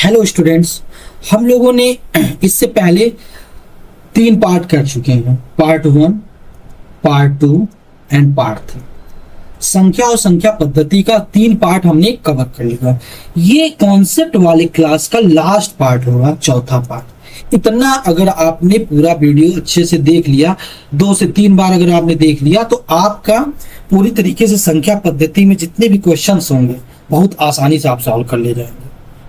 Hello students, हम लोगों ने इससे पहले 3 पार्ट कर चुके हैं। Part 1, part 2 and part 3। संख्या और संख्या पद्धति का 3 पार्ट हमने कवर कर लिया। ये कॉन्सेप्ट वाले क्लास का लास्ट पार्ट होगा, चौथा पार्ट। इतना अगर आपने पूरा वीडियो अच्छे से देख लिया, 2 से 3 बार अगर आपने देख लिया, तो आपका पूरी तरीके से संख्या पद्धति में जितने भी क्वेश्चंस होंगे बहुत आसानी से आप सॉल्व कर ले जाएंगे।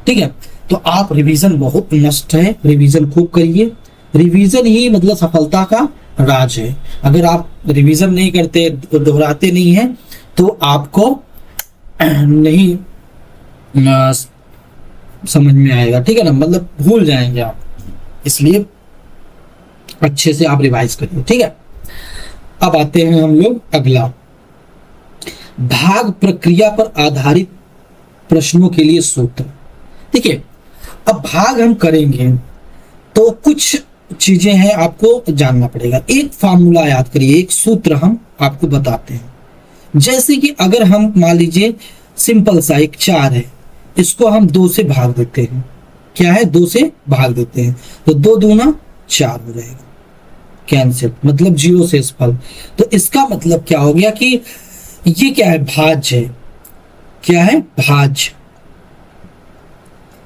ठीक है, तो आप रिवीजन बहुत मस्ट है, रिवीजन खूब करिए। रिवीजन ही मतलब सफलता का राज है। अगर आप रिवीजन नहीं करते, दोहराते नहीं हैं, तो आपको नहीं समझ में आएगा। ठीक है ना, मतलब भूल जाएंगे आप। इसलिए अच्छे से आप रिवाइज करिए। ठीक है, अब आते हैं हम लोग अगला, भाग प्रक्रिया पर आधारित प्रश्नों के लिए सूत्र। ठीक है, अब भाग हम करेंगे तो कुछ चीजें हैं आपको जानना पड़ेगा। एक फार्मूला याद करिए, एक सूत्र हम आपको बताते हैं। जैसे कि अगर हम मान लीजिए सिंपल सा एक 4 है, इसको हम 2 से भाग देते हैं। क्या है, 2 से भाग देते हैं, तो 2 दूना 4 हो जाएगा, कैंसिल, मतलब 0 शेष फल। तो इसका मतलब क्या हो गया कि ये क्या है, भाज्य है। क्या है, भाज्य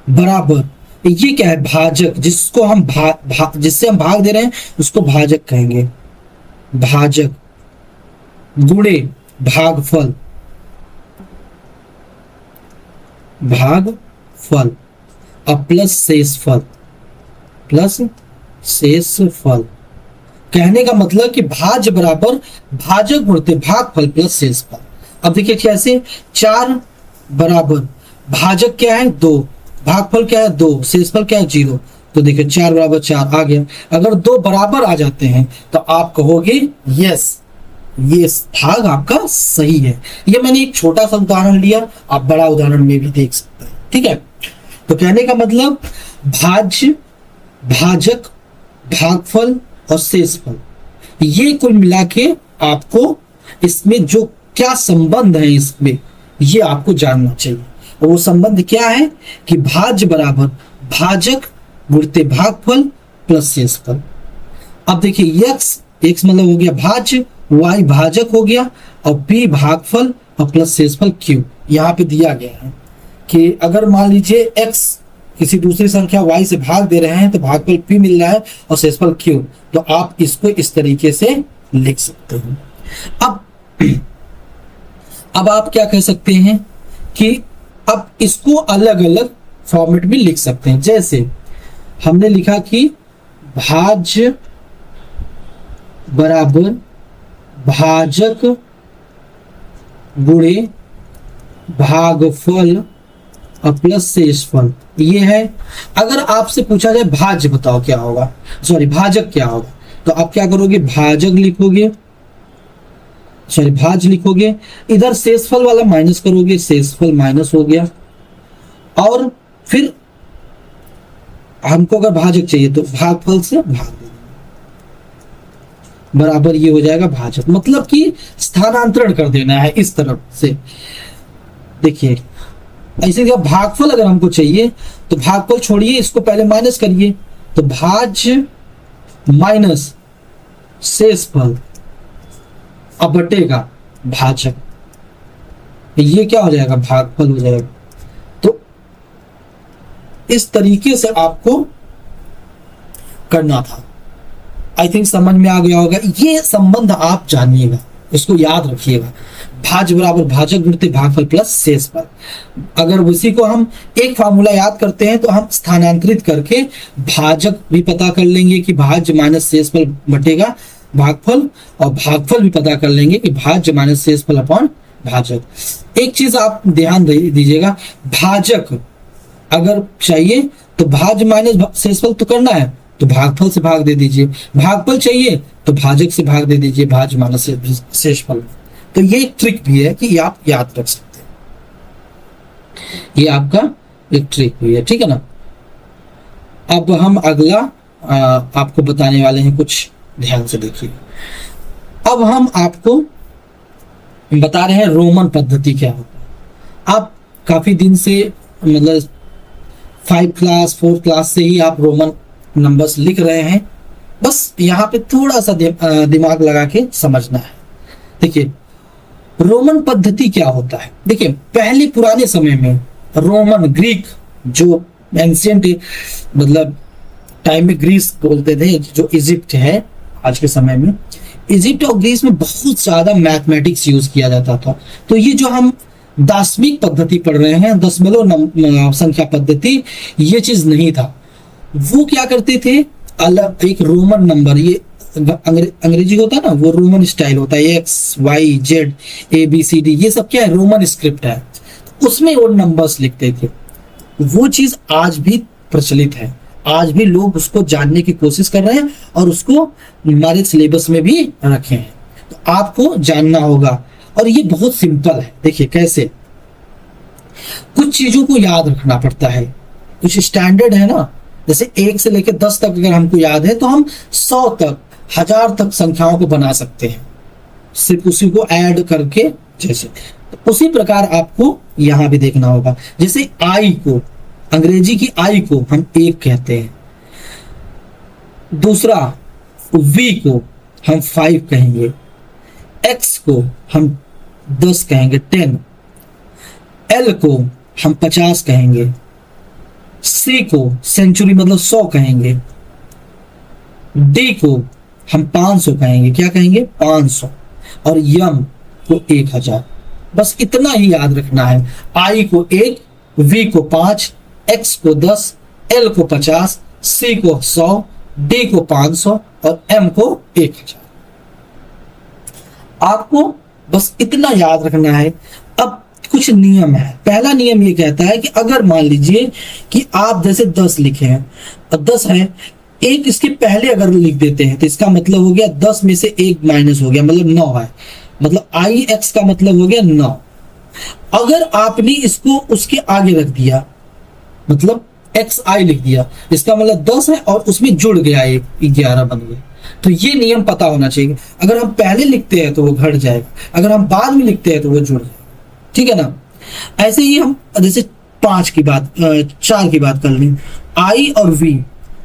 बराबर ये क्या है, भाजक, जिसको हम जिससे हम भाग दे रहे हैं उसको भाजक कहेंगे। भाजक गुणे भागफल, भागफल और प्लस शेषफल, प्लस शेषफल। कहने का मतलब कि भाज्य बराबर भाजक गुणते भागफल प्लस शेषफल। अब देखिए कैसे, 4 बराबर भाजक क्या है 2, भागफल क्या है 2, शेषफल क्या है 0। तो देखिए 4 बराबर 4 आ गया। अगर 2 बराबर आ जाते हैं तो आप कहोगे यस, ये भाग आपका सही है। ये मैंने एक छोटा सा उदाहरण लिया, आप बड़ा उदाहरण में भी देख सकते हैं। ठीक है, तो कहने का मतलब भाज्य, भाजक, भागफल और शेषफल, ये कुल मिला के आपको इसमें जो क्या संबंध है इसमें, ये आपको जानना चाहिए। और वो संबंध क्या है कि भाज्य बराबर भाजक गुणते भागफल प्लस शेषफल। अब देखिए x मतलब हो गया भाज्य, y भाजक हो गया, और b भागफल और प्लस शेषफल q। यहाँ पे दिया गया है कि अगर मान लीजिए x किसी दूसरी संख्या y से भाग दे रहे हैं तो भागफल p मिल रहा है और शेषफल q। तो आप इसको इस तरीके से लिख सकते हैं। अब आप क्या कह सकते हैं कि अब इसको अलग अलग फॉर्मेट में लिख सकते हैं। जैसे हमने लिखा कि भाज्य बराबर भाजक गुणे भागफल और प्लस शेषफल, ये है। अगर आपसे पूछा जाए भाज्य बताओ क्या होगा, सॉरी भाजक क्या होगा, तो आप क्या करोगे, भाजक लिखोगे, सॉरी भाज्य लिखोगे, इधर शेषफल वाला माइनस करोगे, शेषफल माइनस हो गया, और फिर हमको अगर भाजक चाहिए तो भागफल से भाग देंगे, बराबर ये हो जाएगा भाजक। मतलब कि स्थानांतरण कर देना है इस तरफ से। देखिए ऐसे जब भागफल अगर हमको चाहिए तो भागफल छोड़िए, इसको पहले माइनस करिए, तो भाज्य माइनस शेषफल अब बटेगा भाजक, ये क्या हो जाएगा, भागफल हो जाएगा। तो इस तरीके से आपको करना था। आई थिंक समझ में आ गया होगा। ये संबंध आप जानिएगा, इसको याद रखिएगा। भाज्य बराबर भाजक गुणते भागफल प्लस शेषफल। अगर उसी को हम एक फार्मूला याद करते हैं तो हम स्थानांतरित करके भाजक भी पता कर लेंगे कि भाज्य माइनस शेषफल बटेगा भागफल, और भागफल भी पता कर लेंगे कि भाज्य माइनस शेषफल अपॉन भाजक। एक चीज आप ध्यान दीजिएगा, भाजक अगर चाहिए तो भाज्य माइनस शेषफल तो करना है, तो भागफल से भाग दे दीजिए। भागफल चाहिए तो भाजक से भाग दे दीजिए भाज्य माइनस शेषफल। तो ये एक ट्रिक भी है कि आप याद रख सकते हैं, ये आपका एक ट्रिक भी है। ठीक है ना, अब हम अगला आपको बताने वाले हैं, कुछ ध्यान से देखिए। अब हम आपको बता रहे हैं रोमन पद्धति क्या होता है। आप काफी दिन से मतलब 5 क्लास 4 क्लास से ही आप रोमन नंबर्स लिख रहे हैं। बस यहाँ पे थोड़ा सा दिमाग लगा के समझना है। देखिए रोमन पद्धति क्या होता है। देखिए पहले पुराने समय में रोमन ग्रीक जो एंशियंट मतलब टाइम में ग्रीस बोलते थे, जो इजिप्ट है आज के समय में, इजिप्ट और ग्रीस में बहुत ज्यादा मैथमेटिक्स यूज किया जाता था। तो ये जो हम दार्शनिक पद्धति पढ़ रहे हैं, दशमलव संख्या पद्धति, ये चीज नहीं था। वो क्या करते थे, अलग एक रोमन नंबर, ये अंग्रेजी होता है ना, वो रोमन स्टाइल होता है, X Y Z A B C D, ये सब क्या है, रोमन स्क्रिप्ट है, उसमें वो नंबर्स लिखते थे। वो चीज आज भी प्रचलित है, आज भी लोग उसको जानने की कोशिश कर रहे हैं और उसको हमारे सिलेबस में भी रखे हैं। तो आपको जानना होगा और ये बहुत सिंपल है। देखिए कैसे, कुछ चीजों को याद रखना पड़ता है, कुछ स्टैंडर्ड है ना, जैसे 1 से लेकर 10 तक अगर हमको याद है तो हम 100 तक 1000 तक संख्याओं को बना सकते हैं, सिर्फ उसी को ऐड करके। जैसे तो उसी प्रकार आपको यहां भी देखना होगा। जैसे आई को, अंग्रेजी की आई को हम 1 कहते हैं, दूसरा वी को हम 5 कहेंगे, एक्स को हम 10 कहेंगे 10, एल को हम 50 कहेंगे, सी को सेंचुरी मतलब 100 कहेंगे, डी को हम 500 कहेंगे, क्या कहेंगे 500, और यम को 1000। बस इतना ही याद रखना है। आई को 1, वी को 5, एक्स को 10, एल को 50, सी को 100, डी को 500 और एम को 1000। आपको बस इतना याद रखना है। अब कुछ नियम है। पहला नियम ये कहता है कि अगर मान लीजिए कि आप जैसे 10 लिखे हैं और 10 है, एक इसके पहले अगर लिख देते हैं तो इसका मतलब हो गया 10 में से 1 माइनस हो गया, मतलब 9 है, मतलब आई एक्स का मतलब हो गया 9। अगर आपने इसको उसके आगे रख दिया, मतलब एक्स आई लिख दिया, इसका मतलब 10 है और उसमें जुड़ गया 1, 11 बन गया। तो ये नियम पता होना चाहिए। अगर हम पहले लिखते हैं तो वो घट जाएगा, अगर हम बाद में लिखते हैं तो वो जुड़ जाएगा। ठीक है ना। ऐसे ही हम जैसे 4 की बात कर लें, आई और वी,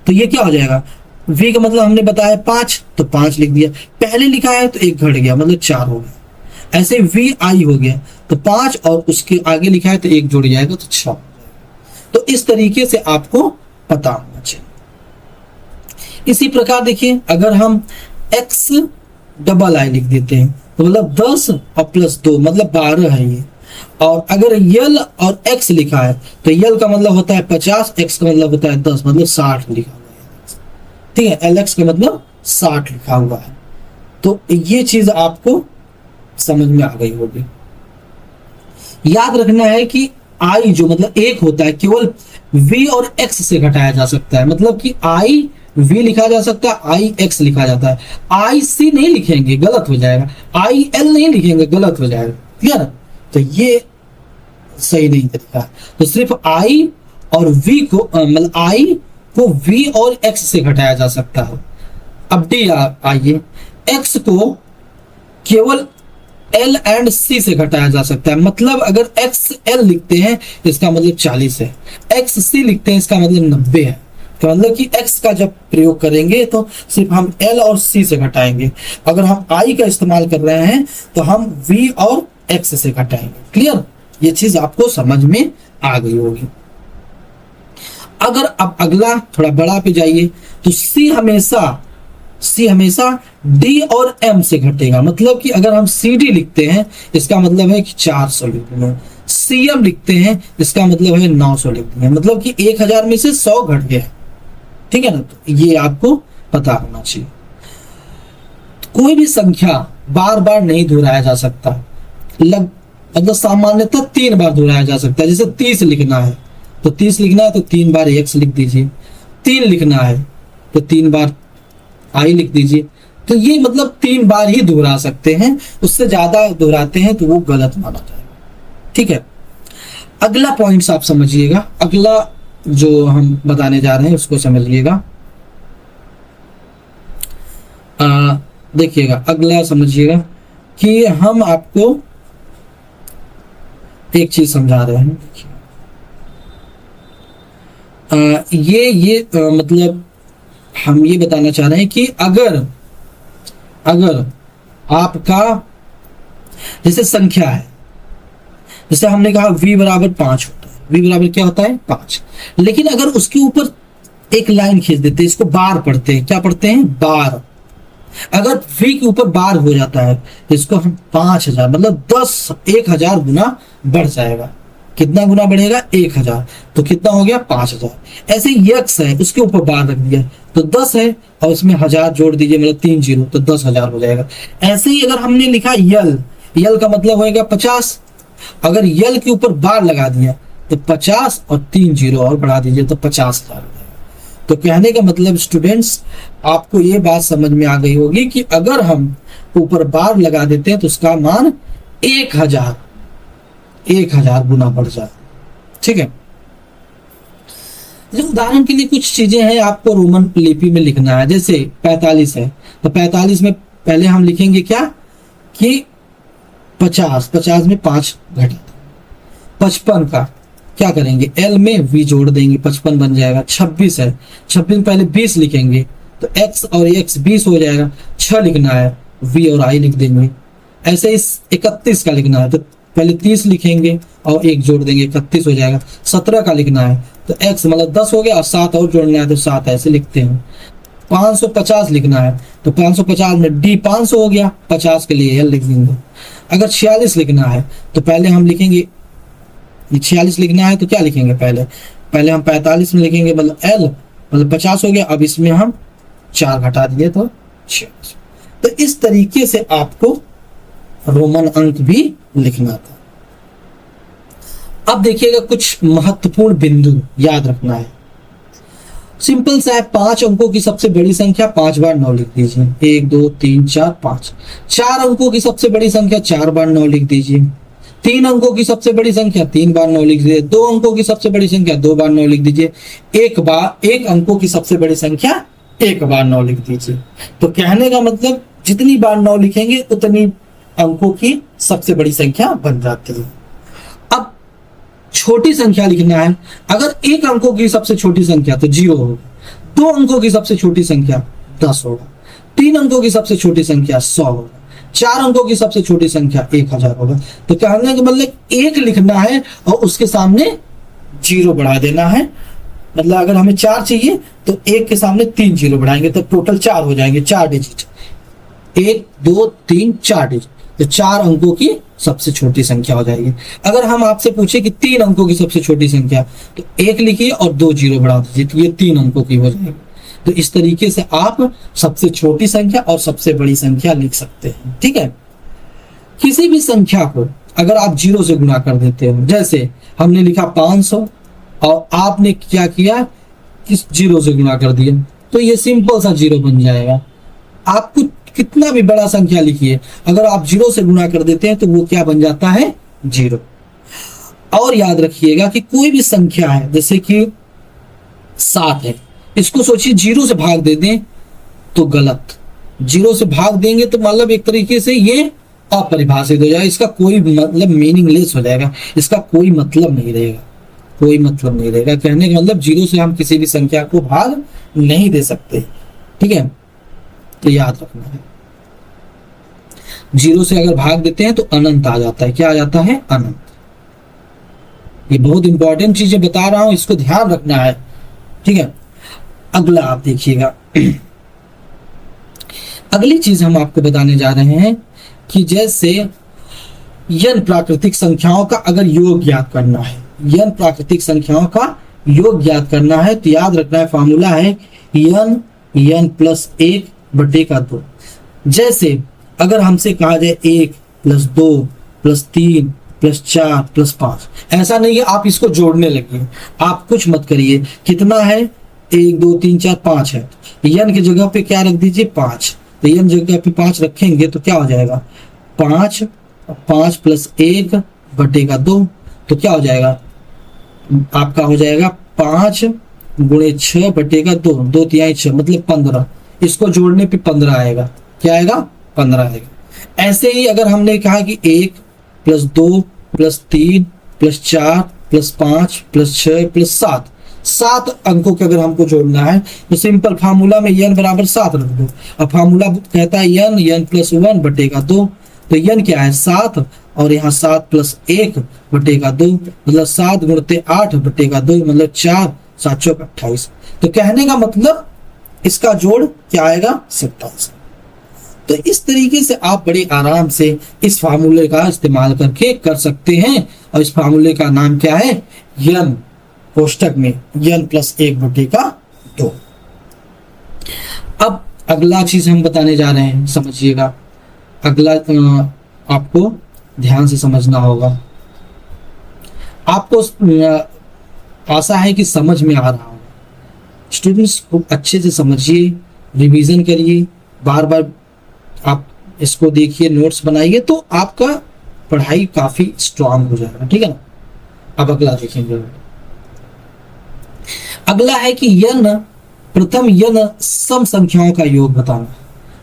तो ये क्या हो जाएगा, वी का मतलब हमने बताया 5, तो 5 लिख दिया, पहले लिखा है तो 1 घट गया, मतलब 4 हो गया। ऐसे वी आई हो गया तो 5 और उसके आगे लिखा है तो 1 जुड़ जाएगा तो 6। तो इस तरीके से आपको पता होना चाहिए। इसी प्रकार देखिए, अगर हम एक्स डबल आई लिख देते हैं तो मतलब 10 और प्लस 2 मतलब 12 है ये। और अगर यल और एक्स लिखा है तो यल का मतलब होता है 50, एक्स का मतलब होता है 10, मतलब 60 लिखा हुआ है। ठीक है, एल एक्स का मतलब 60 लिखा हुआ है। तो ये चीज आपको समझ में आ गई होगी। याद रखना है कि आई जो मतलब 1 होता है केवल वी और एक्स से घटाया जा सकता है, मतलब कि आई वी लिखा जा सकता है, आई एक्स लिखा जाता है। आई सी नहीं लिखेंगे, गलत हो जाएगा, आई एल नहीं लिखेंगे, गलत हो जाएगा। क्लियर। तो ये सही नहीं तरीका। तो सिर्फ आई और वी को मतलब आई को वी और एक्स से घटाया जा सकता है। अब डी आइए, एक्स को केवल एल एंड सी से घटाया जा सकता है, मतलब अगर एक्स एल लिखते हैं इसका मतलब 40 है, एक्स सी लिखते हैं इसका मतलब 90 है। तो मतलब कि x का जब प्रयोग करेंगे तो सिर्फ हम l और c से घटाएंगे, अगर हम i का इस्तेमाल कर रहे हैं तो हम v और x से घटाएंगे। क्लियर। ये चीज आपको समझ में आ गई होगी। अगर अब अगला थोड़ा बड़ा पे जाइए तो c हमेशा d और m से घटेगा, मतलब कि अगर हम cd लिखते हैं इसका मतलब है कि 400 लिख देंगे, cm लिखते हैं इसका मतलब है 900 लिख देंगे, मतलब कि 1000 में से 100 घट गया। ठीक है ना। तो ये आपको पता होना चाहिए। कोई भी संख्या बार बार नहीं दोहराया जा सकता, मतलब सामान्यतः 3 बार दोहराया जा सकता है। जैसे 30 लिखना है तो 30 लिखना है तो 3 बार x लिख दीजिए, 3 लिखना है तो 3 बार i लिख दीजिए। तो ये मतलब 3 बार ही दोहरा सकते हैं, उससे ज्यादा दोहराते हैं तो वो गलत माना जाएगा। ठीक है। अगला पॉइंट्स आप समझिएगा, अगला जो हम बताने जा रहे हैं उसको समझिएगा। देखिएगा, अगला समझिएगा कि हम आपको एक चीज समझा रहे हैं। मतलब हम ये बताना चाह रहे हैं कि अगर आपका जैसे संख्या है, जैसे हमने कहा v बराबर 5 होता है, v बराबर क्या होता है 5, लेकिन अगर उसके ऊपर एक लाइन खींच देते हैं, इसको बार पढ़ते हैं, क्या पढ़ते हैं बार। अगर v के ऊपर बार हो जाता है तो इसको हम 5000 मतलब 1000 गुना बढ़ जाएगा। कितना गुना बढ़ेगा 1000, तो कितना हो गया 5000। ऐसे यक्स है, उसके ऊपर बार रख दिया तो 10 है और इसमें 1000 जोड़ दीजिए, मतलब 3 जीरो, तो 10,000 हो जाएगा। ऐसे ही अगर हमने लिखा यल का मतलब होएगा 50, अगर यल के ऊपर बार लगा दिया तो 50 और 3 जीरो और बढ़ा दीजिए तो 50,000 हो जाएगा। तो कहने का मतलब स्टूडेंट्स, आपको ये बात समझ में आ गई होगी कि अगर हम ऊपर बार लगा देते हैं तो उसका मान 1000 गुना बढ़ जाए। ठीक है, उदाहरण के लिए कुछ चीजें हैं आपको रोमन लिपि में लिखना है। जैसे 45 है तो 45 में पहले हम लिखेंगे क्या कि 50 में 5 घटा। 55 का क्या करेंगे, एल में वी जोड़ देंगे, 55 बन जाएगा। 26 है, 26 में पहले 20 लिखेंगे तो x और x 20 हो जाएगा। 6 लिखना है, v और i लिख देंगे। ऐसे इस 31 का लिखना है तो पहले 30 लिखेंगे और 1 जोड़ देंगे, 31 हो जाएगा। 17 का लिखना है तो x मतलब 10 हो गया और 7 और जोड़ना है तो 7, ऐसे लिखते हैं। 550 लिखना है तो 550 में d 500 हो गया, 50 के लिए l लिख देंगे। अगर 46 लिखना है तो पहले हम लिखेंगे, 46 लिखना है तो क्या लिखेंगे, पहले हम 45 में लिखेंगे, मतलब l मतलब 50 हो गया। अब इसमें हम 4 घटा दिए तो 46। तो इस तरीके से आपको रोमन अंक भी लिखना था। अब देखिएगा कुछ महत्वपूर्ण बिंदु याद रखना है। सिंपल सा है, 5 अंकों की सबसे बड़ी संख्या 5 बार 9 लिख दीजिए। 1 2 3 4 5। 4 अंकों की सबसे बड़ी संख्या 4 बार 9 लिख दीजिए। 3 अंकों की सबसे बड़ी संख्या 3 बार 9 लिख दीजिए। 2 अंकों की सबसे बड़ी संख्या 2 बार 9 लिख दीजिए। 1 अंकों की सबसे बड़ी संख्या 1 बार 9 लिख दीजिए। तो कहने का मतलब जितनी बार 9 लिखेंगे उतनी अंकों की सबसे बड़ी संख्या बन जाती है। अब छोटी संख्या लिखना है। अगर 1 अंकों की सबसे छोटी संख्या तो 0 होगा। 2 अंकों की सबसे छोटी संख्या 10 होगा। 3 अंकों की सबसे छोटी संख्या 100 होगा। 4 अंकों की सबसे छोटी संख्या 1000 होगा। तो कहने का मतलब 1 लिखना है और उसके सामने 0 बढ़ा देना है। मतलब अगर हमें 4 चाहिए तो 1 के सामने 3 0 बढ़ाएंगे तो टोटल 4 हो जाएंगे, 4 डिजिट। 1 2 3 4 डिजिट, तो 4 अंकों की सबसे छोटी संख्या हो जाएगी। अगर हम आपसे पूछे कि 3 अंकों की सबसे छोटी संख्या, तो 1 लिखिए और 2 0 बढ़ा दीजिए, तो ये 3 अंकों की हो जाएगी। तो इस तरीके से आप सबसे छोटी संख्या और सबसे बड़ी संख्या लिख सकते हैं। ठीक है, किसी भी संख्या को अगर आप 0 से गुणा कर देते हो, जैसे हमने लिखा 500 और आपने क्या किया, इस 0 से गुणा कर दिया, तो ये सिंपल सा 0 बन जाएगा। आपको कितना भी बड़ा संख्या लिखिए, अगर आप 0 से गुणा कर देते हैं तो वो क्या बन जाता है, 0। और याद रखिएगा कि कोई भी संख्या है, जैसे कि 7 है, इसको सोचिए 0 से भाग दे दें तो गलत। 0 से भाग देंगे तो मतलब एक तरीके से ये अपरिभाषित हो जाएगा, इसका कोई मतलब मीनिंगलेस हो जाएगा, इसका कोई मतलब नहीं रहेगा, कोई मतलब नहीं रहेगा। कहने का मतलब 0 से हम किसी भी संख्या को भाग नहीं दे सकते। ठीक है, तो याद रखना है, 0 से अगर भाग देते हैं तो अनंत आ जाता है। क्या आ जाता है, अनंत। ये बहुत इंपॉर्टेंट चीजें बता रहा हूं, इसको ध्यान रखना है। ठीक है, अगला आप देखिएगा। अगली चीज हम आपको बताने जा रहे हैं कि जैसे n प्राकृतिक संख्याओं का अगर योग ज्ञात करना है, n प्राकृतिक संख्याओं का योग ज्ञात करना है, तो याद रखना है फॉर्मूला है n प्लस 1 बटे का 2। जैसे अगर हमसे कहा जाए 1 प्लस 2 प्लस 3 प्लस 4 प्लस 5, ऐसा नहीं है आप इसको जोड़ने लगे, आप कुछ मत करिए। कितना है, 1 2 3 4 5 है, n की जगह पे क्या रख दीजिए, 5। तो n जगह पे 5 रखेंगे तो क्या हो जाएगा, 5 प्लस 1 बटे का 2, तो क्या हो जाएगा, आपका हो जाएगा 5 गुणे 6 बटे का 2, 2 तिहाई 6 मतलब 15। इसको जोड़ने पे 15 आएगा। क्या आएगा, 15 आएगा। ऐसे ही अगर हमने कहा कि 1 plus 2 plus 3 plus 4 plus 5 plus 6 plus 7, 7 अंकों के अगर हमको जोड़ना है तो सिंपल फार्मूला में n बराबर 7 रख दो। अब फार्मूला कहता है n प्लस 1 बटेगा 2, तो n क्या है 7, और यहाँ 7 प्लस 1 बटेगा 2, मतलब 7 गुणते 8 बटेगा 2, मतलब 4, 7 चौक 28। तो कहने का मतलब इसका जोड़ क्या आएगा 27। तो इस तरीके से आप बड़े आराम से इस फार्मूले का इस्तेमाल करके कर सकते हैं, और इस फार्मूले का नाम क्या है, n कोष्टक में n प्लस 1 बटेगा 2। अब अगला चीज हम बताने जा रहे हैं, समझिएगा। अगला आपको ध्यान से समझना होगा। आपको आशा है कि समझ में आ रहा होगा। स्टूडेंट्स खूब अच्छे से समझिए, रिवीजन करिए, बार बार आप इसको देखिए, नोट्स बनाइए, तो आपका पढ़ाई काफी स्ट्रांग हो जाएगा, ठीक है ना। अब अगला देखेंगे। अगला है कि n प्रथम n सम संख्याओं का योग बताना।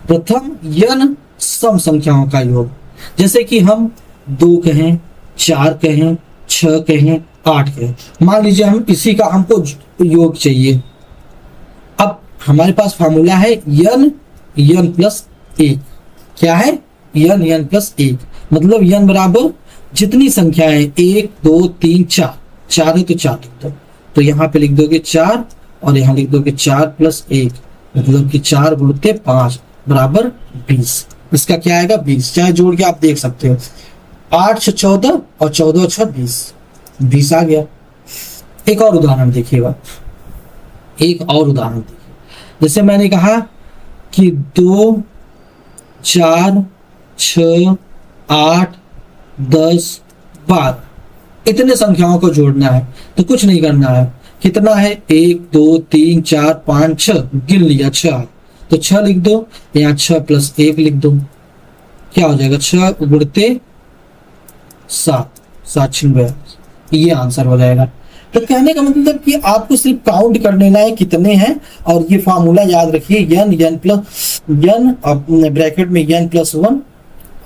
प्रथम n सम संख्याओं का योग, जैसे कि हम 2 कहें, 4 कहें, 6 कहें, 8 कहें। मान लीजिए हम इसी का हमको योग चाहिए। अब हमारे पास फार्मूला है n प्लस 1। क्या है, n प्लस 1, मतलब n बराबर जितनी संख्या है 1 2 3 4, 4 है तो 4 लिख दो। तो यहाँ पे लिख दोगे 4, और यहाँ लिख दोगे 4 प्लस 1, मतलब कि 4 गुणते 5 बराबर 20। इसका क्या आएगा 20। चाहे जोड़ के आप देख सकते हो, 8 6 14 और 14 6 20 आ गया। एक और उदाहरण देखिएगा, एक और उदाहरण देखिए। जैसे मैंने कहा कि 2 4 6 8 10 12 इतने संख्याओं को जोड़ना है। तो कुछ नहीं करना है, कितना है 1 2 3 4 5 6, गिन लिया 6, तो 6 लिख दो। यहाँ 6 प्लस 1 लिख दो, क्या हो जाएगा 6 गुणते 7, 7 6, ये आंसर हो जाएगा। तो कहने का मतलब कि आपको सिर्फ काउंट कर लेना है कितने हैं, और ये फार्मूला याद रखिए n प्लस ब्रैकेट में n प्लस 1,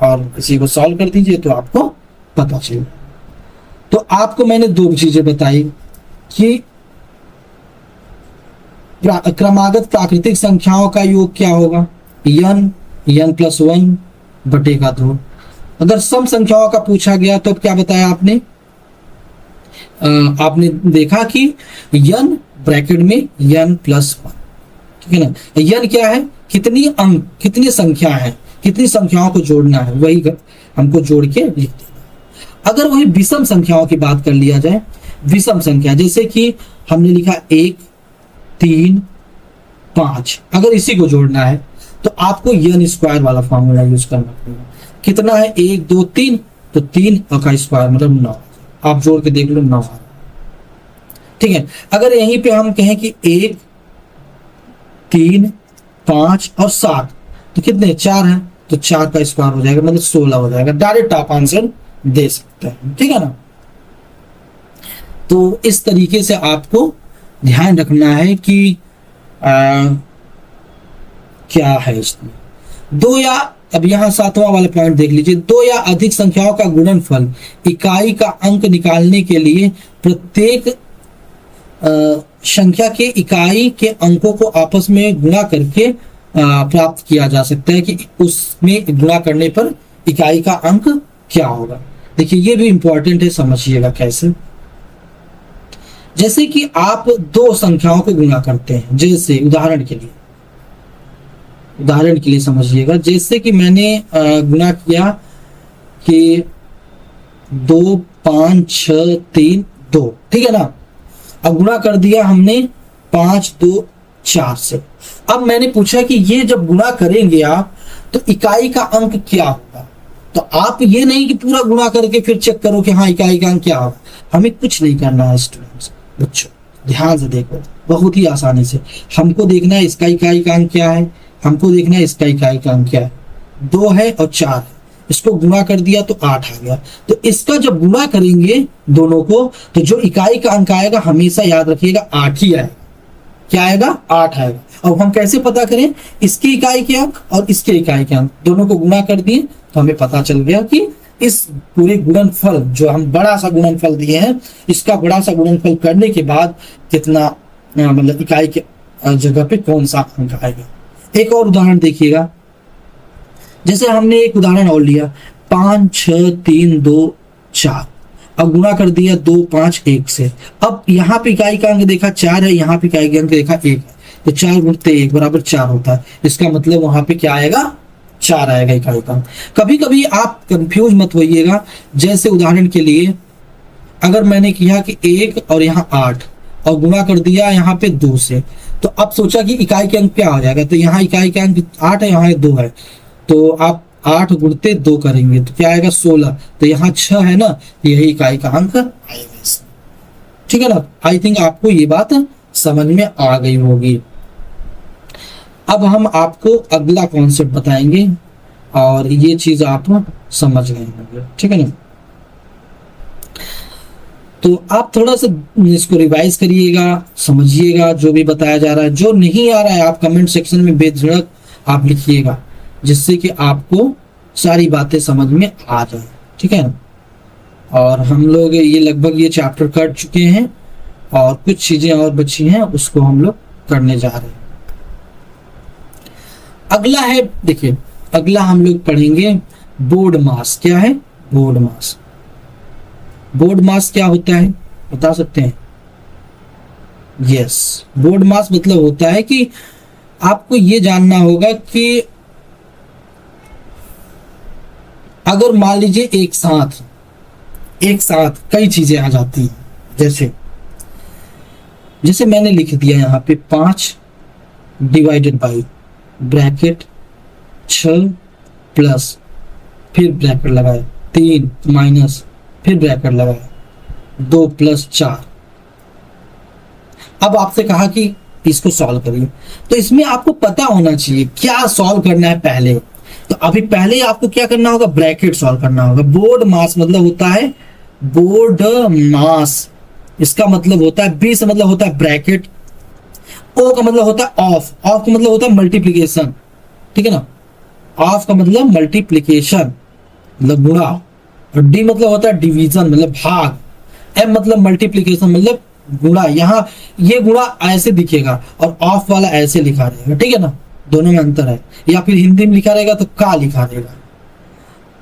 और इसी को सॉल्व कर दीजिए तो आपको पता चलेगा। तो आपको मैंने 2 चीजें बताई कि क्रमागत प्राकृतिक संख्याओं का योग क्या होगा, n प्लस 1 बटेगा 2। अगर सम संख्याओं का पूछा गया तो क्या बताया आपने, आपने देखा कि n ब्रैकेट में n प्लस 1, ठीक है ना। n क्या है, कितनी अंक, कितनी संख्या है, कितनी संख्याओं को जोड़ना है, वही हमको जोड़ के लिख देना। अगर वही विषम संख्याओं की बात कर लिया जाए, विषम संख्या जैसे कि हमने लिखा 1 3 5, अगर इसी को जोड़ना है तो आपको n स्क्वायर वाला फॉर्मूला यूज करना पड़ेगा। कितना है 1 2 3, तो 3 का स्क्वायर मतलब 9, आप जोड़ के देख लो 9, ठीक है। अगर यहीं पे हम कहें कि 1 3 5 और 7, तो कितने 4 है, तो 4 का स्क्वायर हो जाएगा, मतलब 16 हो जाएगा। डायरेक्ट आप आंसर दे सकते हैं, ठीक है ना। तो इस तरीके से आपको ध्यान रखना है कि क्या है इसमें 2 या, अब यहाँ 7वां वाला पॉइंट देख लीजिए, 2 या अधिक संख्याओं का गुणनफल इकाई का अंक निकालने के लिए प्रत्येक संख्या के इकाई के अंकों को आपस में गुणा करके प्राप्त किया जा सकता है कि उसमें गुणा करने पर इकाई का अंक क्या होगा। देखिए ये भी इंपॉर्टेंट है, समझिएगा कैसे। जैसे कि आप 2 संख्याओं को गुणा करते हैं, जैसे उदाहरण के लिए समझिएगा, जैसे कि मैंने गुणा किया कि 2 5 6 3 2, ठीक है ना। अब गुणा कर दिया हमने 5 2 4 से। अब मैंने पूछा कि ये जब गुणा करेंगे आप तो इकाई का अंक क्या होगा। तो आप ये नहीं कि पूरा गुणा करके फिर चेक करो कि हाँ इकाई का अंक क्या होगा, हमें कुछ नहीं करना है स्टूडेंट्स। बच्चों ध्यान से देखो, बहुत ही आसानी से हमको देखना है इसका इकाई का अंक क्या है, हमको देखना है इसका इकाई का अंक क्या है। 2 है और 4 है, इसको गुणा कर दिया तो 8 आ गया। तो इसका जब गुणा करेंगे दोनों को तो जो इकाई का अंक आएगा हमेशा याद रखिएगा 8 ही आएगा। क्या आएगा 8 आएगा। अब हम कैसे पता करें, इसकी इकाई के अंक और इसके इकाई के अंक दोनों को गुणा कर दिए तो हमें पता चल गया कि इस पूरे गुणनफल जो हम बड़ा सा गुणनफल दिए हैं, इसका बड़ा सा गुणनफल करने के बाद कितना मतलब इकाई के जगह पे कौन सा अंक आएगा। एक और उदाहरण देखिएगा, जैसे हमने एक उदाहरण और लिया 5 6 3 2 4, अब गुणा कर दिया 2 5 1 से। अब यहाँ पे इकाई का अंक देखा 4 है, यहाँ पे इकाई का अंक देखा 1 है, तो 4 गुणते 1 बराबर 4 होता है। इसका मतलब वहां पे क्या आएगा, 4 आएगा इकाई का अंक। कभी कभी आप कंफ्यूज मत होइएगा, जैसे उदाहरण के लिए अगर मैंने किया कि 1 और यहाँ 8 और गुणा कर दिया यहाँ पे 2 से, तो अब सोचा कि इकाई के अंक क्या हो जाएगा, तो यहाँ इकाई के अंक 8 है, यहाँ 2 है, तो आप 8 गुणते 2 करेंगे तो क्या आएगा 16, तो यहाँ 6 है ना, यही इकाई का अंक आएगा इसमें। ठीक है ना, आई थिंक आपको ये बात समझ में आ गई होगी। अब हम आपको अगला कॉन्सेप्ट बताएंगे और ये चीज आप समझ गए होंगे। ठीक है ना, तो आप थोड़ा सा इसको रिवाइज करिएगा, समझिएगा जो भी बताया जा रहा है। जो नहीं आ रहा है आप कमेंट सेक्शन में बेझिझक आप लिखिएगा, जिससे कि आपको सारी बातें समझ में आ जाए। ठीक है ना, और हम लोग ये लगभग ये चैप्टर कर चुके हैं और कुछ चीजें और बची हैं, उसको हम लोग करने जा रहे हैं। अगला है, देखिए अगला हम लोग पढ़ेंगे बोर्ड मास। क्या है बोर्ड मास? बोर्ड मास क्या होता है बता सकते हैं? यस, बोर्ड मास मतलब होता है कि आपको ये जानना होगा कि अगर मान लीजिए एक साथ कई चीजें आ जाती हैं, जैसे जैसे मैंने लिख दिया यहाँ पे 5 डिवाइडेड बाई ब्रैकेट 6 प्लस फिर ब्रैकेट लगाया 3 माइनस फिर ब्रैकेट लगाया 2 प्लस 4। अब आपसे कहा कि इसको सॉल्व करिए, तो इसमें आपको पता होना चाहिए क्या सॉल्व करना है पहले। तो अभी पहले आपको क्या करना होगा, ब्रैकेट सॉल्व करना होगा। बोर्ड मास मतलब होता है बोर्ड मास, इसका मतलब होता है बी से मतलब होता है ब्रैकेट, ओ का मतलब होता है ऑफ का मतलब होता है मल्टीप्लीकेशन। ठीक है ना, ऑफ का मतलब मल्टीप्लीकेशन मतलब गुणा, और डी मतलब होता है डिवीजन मतलब भाग, एम मतलब मल्टीप्लीकेशन मतलब गुणा। यहाँ ये गुणा ऐसे दिखेगा और ऑफ वाला ऐसे लिखा रहेगा। ठीक है ना, दोनों में अंतर है, या फिर हिंदी में लिखा रहेगा तो का लिखा रहेगा।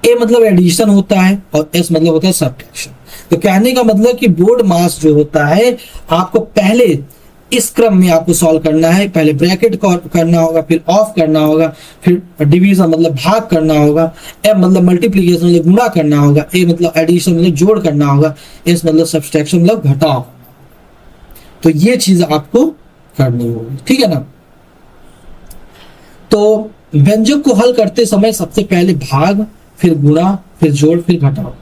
ए मतलब एडिशन होता है और एस मतलब होता है सब्ट्रैक्शन। तो कहने का मतलब कि बोर्ड मास जो होता है आपको पहले इस क्रम में आपको सॉल्व करना है। पहले ब्रैकेट करना होगा, फिर ऑफ करना होगा, फिर डिवीजन मतलब भाग करना होगा, एम मतलब मल्टीप्लीकेशन मतलब गुणा करना होगा, ए मतलब एडिशन मतलब जोड़ करना होगा, एस मतलब सब्ट्रैक्शन मतलब घटाव। तो ये चीज आपको करनी होगी। ठीक है ना, तो व्यंजक को हल करते समय सबसे पहले भाग, फिर गुणा, फिर जोड़, फिर घटाव।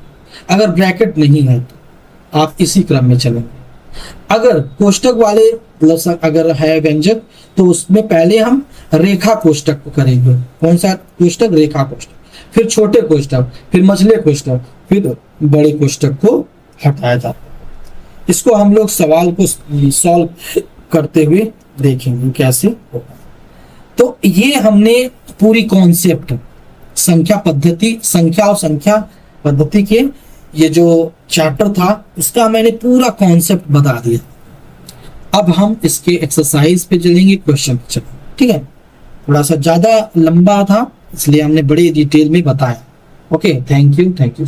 अगर ब्रैकेट नहीं है तो आप इसी क्रम में चलेंगे। अगर कोष्टक वाले मतलब अगर है व्यंजक, तो उसमें पहले हम रेखा कोष्टक को करेंगे। कौन सा कोष्टक? रेखा कोष्टक, फिर छोटे कोष्टक, फिर मझले कोष्टक, फिर बड़े कोष्टक को हटाया जाता है। इसको हम लोग सवाल को सॉल्व करते हुए देखेंगे कैसे होगा। तो ये हमने पूरी कॉन्सेप्ट संख्या पद्धति, संख्या और संख्या पद्धति के ये जो चैप्टर था उसका मैंने पूरा कॉन्सेप्ट बता दिया। अब हम इसके एक्सरसाइज पे चलेंगे, क्वेश्चन पे चलेंगे। ठीक है, थोड़ा सा ज्यादा लंबा था इसलिए हमने बड़े डिटेल में बताया। Okay, thank you.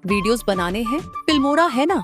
वीडियोस बनाने हैं फिल्मोरा है ना।